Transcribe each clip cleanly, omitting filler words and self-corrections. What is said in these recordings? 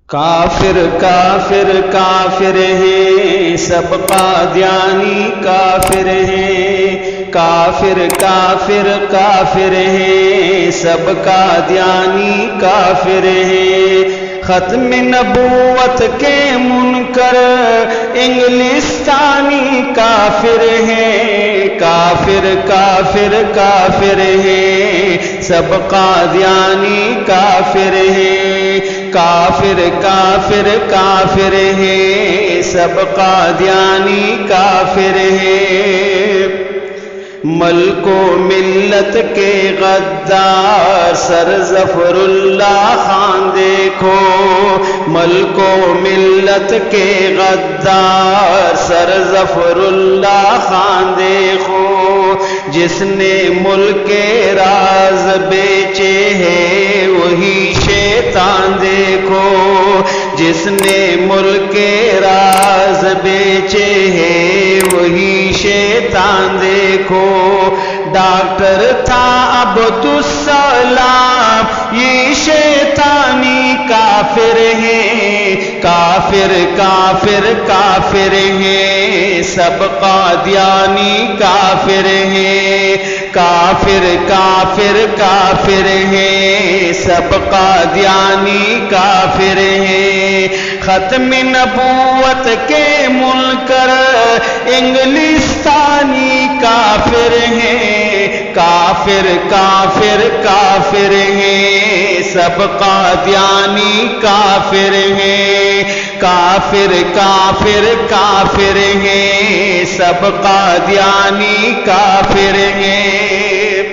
کافر کافر کافر ہیں سب قادیانی کافر ہیں، کافر کافر کافر ہیں سب قادیانی کافر ہیں، ختم نبوت کے منکر انگلستانی کافر ہیں، کافر کافر کافر ہیں سب قادیانی کافر ہیں، کافر کافر کافر ہیں سب قادیانی کافر ہیں، ملک و ملت کے غدار سر ظفر اللہ خان دیکھو، ملک و ملت کے غدار سر ظفر اللہ خان دیکھو، جس نے ملک کے راز بیچے ہیں وہی شیطان دیکھو، جس نے ملک کے راز بیچے ہیں وہی شیطان دیکھو، ڈاکٹر تھا عبدالسلام یہ شیطانی کافر ہیں، کافر کافر کافر ہیں سب قادیانی کافر ہیں، کافر کافر کافر ہیں سب قادیانی کافر ہیں، ختم نبوت کے منکر انگلستانی کافر ہیں، کافر کافر کافر ہیں سب قادیانی کافر ہیں، کافر کافر کافر ہیں سب قادیانی کافر ہیں،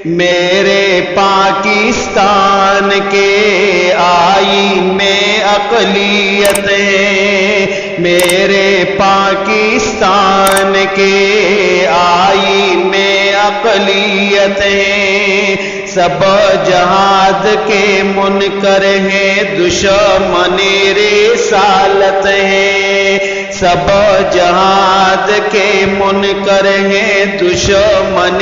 میرے پاکستان کے آئین میں اقلیت ہے، میرے پاکستان کے آئین میں اقلیت ہے، سب جہاد کے منکر ہیں دشمن رسالت ہے، سب جہاد کے منکر ہیں دشمن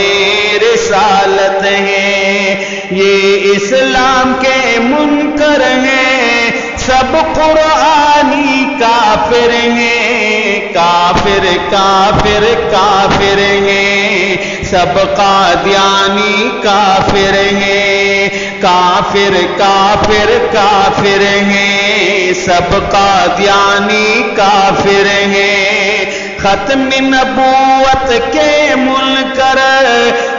رسالت ہے، یہ اسلام کے منکر ہیں سب قرآنی کافر ہیں، کافر کافر کافر ہیں سب قادیانی کافر ہیں، کافر کافر کافر ہیں سب قادیانی کافر ہیں، ختم نبوت کے منکر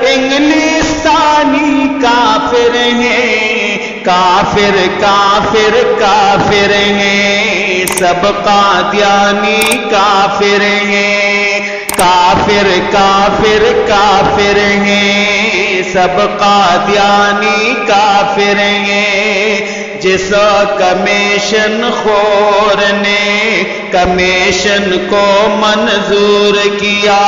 انگلستانی کافر ہیں، کافر کافر کافر ہیں سب قادیانی کافر ہیں، کافر کافر کافر ہیں سب قادیانی کافر ہیں، جس کمیشن خور نے کمیشن کو منظور کیا،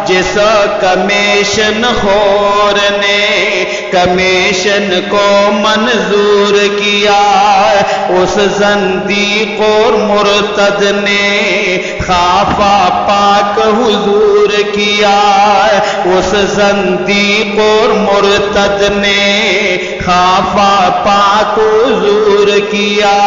جس کمیشن خور نے کمیشن کو منظور کیا، اس زندیق اور مرتد نے خافہ پاک حضور کیا، اس زندیق اور مرتد نے خافہ پاک حضور کیا،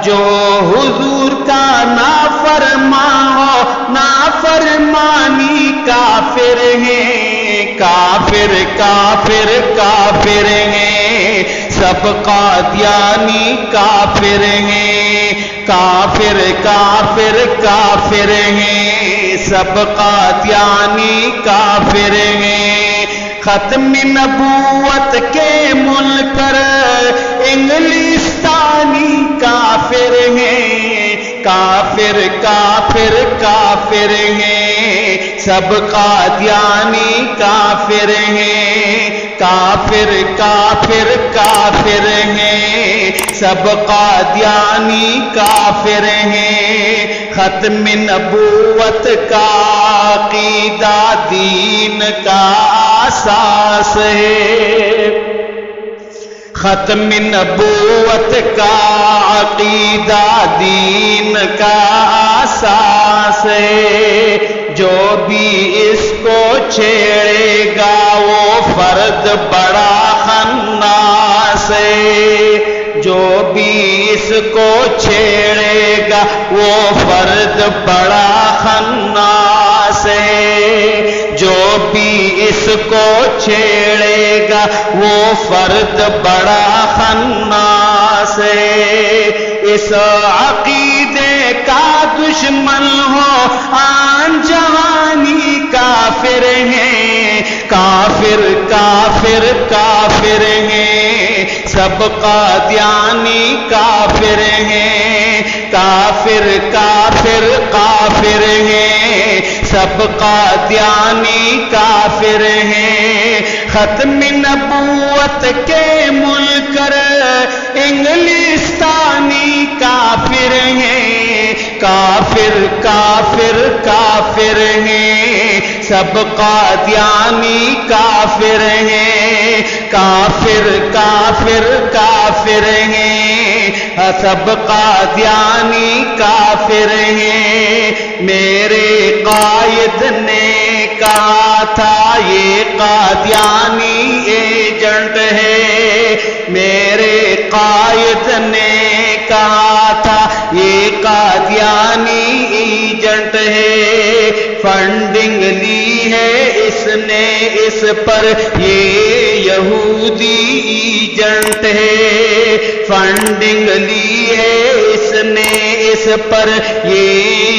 جو حضور کا نافرمان ہو نافرمانی کافر ہیں، کافر کافر کافر ہیں سب قادیانی کافر ہیں، کافر کافر کافر ہیں سب قادیانی کافر ہیں، ختم نبوت کے منکر انگلستانی کافر ہیں، کافر کافر کافر ہیں سب قادیانی کافر ہیں، کافر کافر کافر ہیں سب قادیانی کافر ہیں، ختم نبوت کا عقیدہ دین کا اساس ہے، ختم نبوت کا عقیدہ دین کا اساس ہے، جو بھی اس کو چھیڑے گا وہ فرد بڑا خناس ہے، جو بھی اس کو چھیڑے گا وہ فرد بڑا خناس ہے، جو بھی اس کو چھیڑے گا وہ فرد بڑا خناس ہے۔ اس عقیدے کا دشمن ہو آن جہانی کافر ہیں، کافر کافر کافر ہیں، سب قادیانی کافر ہیں، کافر کافر کافر ہیں، سب قادیانی کافر ہیں۔ ختم نبوت کے منکر انگلستانی کافر ہیں، کافر کافر کافر ہیں، سب قادیانی کافر ہیں، کافر کافر کافر ہیں، سب قادیانی کافر ہیں۔ میرے قائد نے کہا تھا یہ قادیانی ایجنٹ ہے، میرے قائد نے کہا تھا یہ قادیانی ایجنٹ ہے، فنڈنگ لی ہے اس نے اس پر یہ یہودی ایجنٹ ہے، فنڈنگ لی ہے اس نے اس پر یہ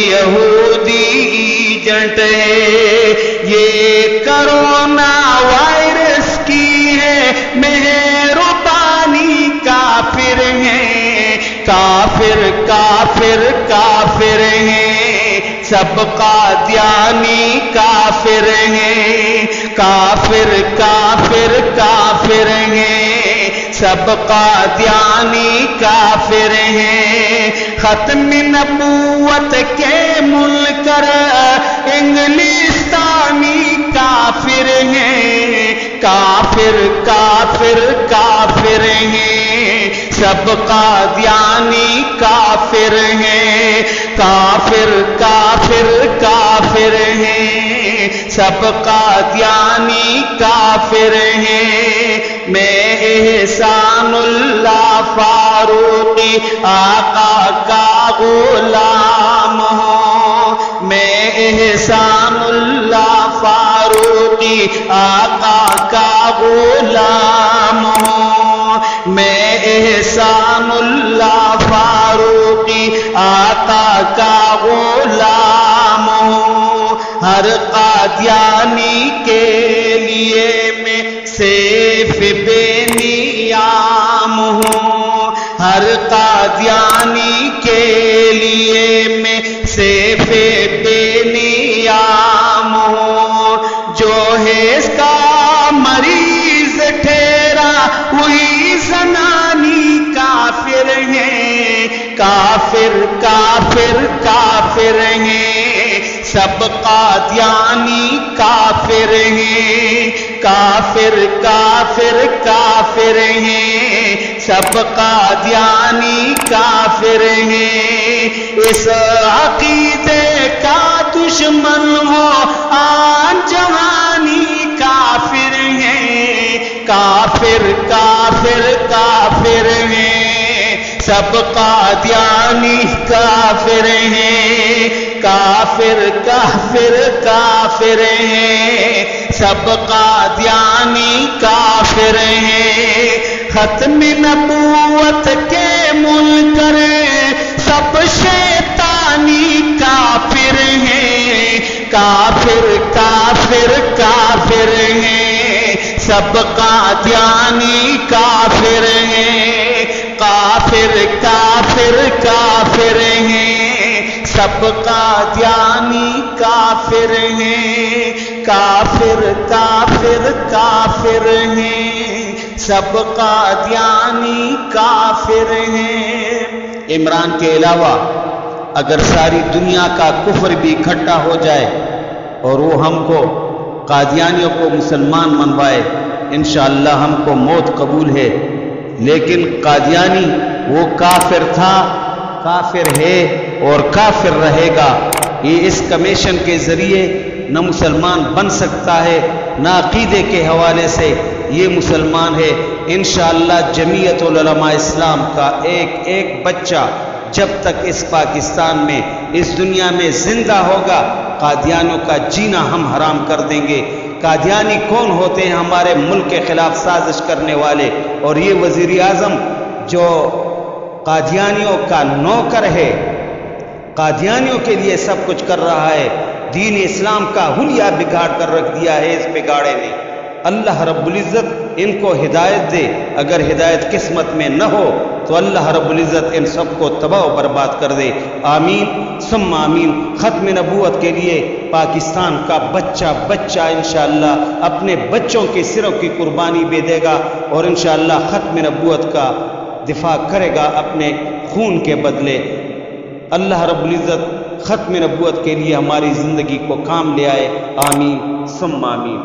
یہودی ایجنٹ ہے۔ یہ کرونا وائرس کی ہے مہربانی کافر ہیں، کافر کافر کافر ہیں، سب قادیانی کافر ہیں، کافر کافر کافر ہیں، سب قادیانی کافر ہیں۔ ختم نبوت کے منکر انگلستانی کافر ہیں، کافر کافر کافر ہیں، سب قادیانی کافر ہیں، کافر کافر کافر ہیں، سب قادیانی کافر ہیں۔ میں احسان اللہ فاروقی آقا کا غلام ہوں، میں احسان اللہ فاروقی آقا کا غلام ہوں، میں احسان اللہ فاروقی آقا کا غلام ہوں۔ ہر قادیانی کے لیے میں سیف بے نیام ہوں، ہر قادیانی کے لیے میں سیف بے نیام ہوں۔ جو ہے اس کا مریض ٹھہرا وہی زنانی کافر ہیں، کافر کافر کافر ہیں، سب قادیانی کافر ہیں، کافر کافر کافر ہیں، سب قادیانی کافر ہیں۔ اس عقیدے کا دشمن ہو آن جہانی کافر ہیں، کافر کافر کافر ہیں، سب قادیانی کافر ہیں، کافر کافر کافر ہیں، سب قادیانی کافر ہیں۔ ختم نبوت کے منکر سب شیطانی کافر ہیں، کافر کافر کافر ہیں، سب قادیانی کافر ہیں، کافر کافر کافر ہیں، سب قادیانی کافر ہیں، کافر کافر کافر ہیں، سب قادیانی کافر ہیں۔ عمران کے علاوہ اگر ساری دنیا کا کفر بھی اکٹھا ہو جائے اور وہ ہم کو قادیانیوں کو مسلمان منوائے، انشاءاللہ ہم کو موت قبول ہے، لیکن قادیانی وہ کافر تھا، کافر ہے اور کافر رہے گا۔ یہ اس کمیشن کے ذریعے نہ مسلمان بن سکتا ہے، نہ عقیدے کے حوالے سے یہ مسلمان ہے۔ انشاءاللہ جمعیت العلماء اسلام کا ایک ایک بچہ جب تک اس پاکستان میں اس دنیا میں زندہ ہوگا قادیانیوں کا جینا ہم حرام کر دیں گے۔ قادیانی کون ہوتے ہیں؟ ہمارے ملک کے خلاف سازش کرنے والے، اور یہ وزیر اعظم جو قادیانیوں کا نوکر ہے، قادیانیوں کے لیے سب کچھ کر رہا ہے، دین اسلام کا حلیہ بگاڑ کر رکھ دیا ہے اس بگاڑے نے۔ اللہ رب العزت ان کو ہدایت دے، اگر ہدایت قسمت میں نہ ہو تو اللہ رب العزت ان سب کو تباہ و برباد کر دے۔ آمین ثم آمین۔ ختم نبوت کے لیے پاکستان کا بچہ انشاءاللہ اپنے بچوں کے سروں کی قربانی بھی دے گا، اور انشاءاللہ ختم نبوت کا دفاع کرے گا اپنے خون کے بدلے۔ اللہ رب العزت ختم نبوت کے لیے ہماری زندگی کو کام لے آئے۔ آمین ثم آمین۔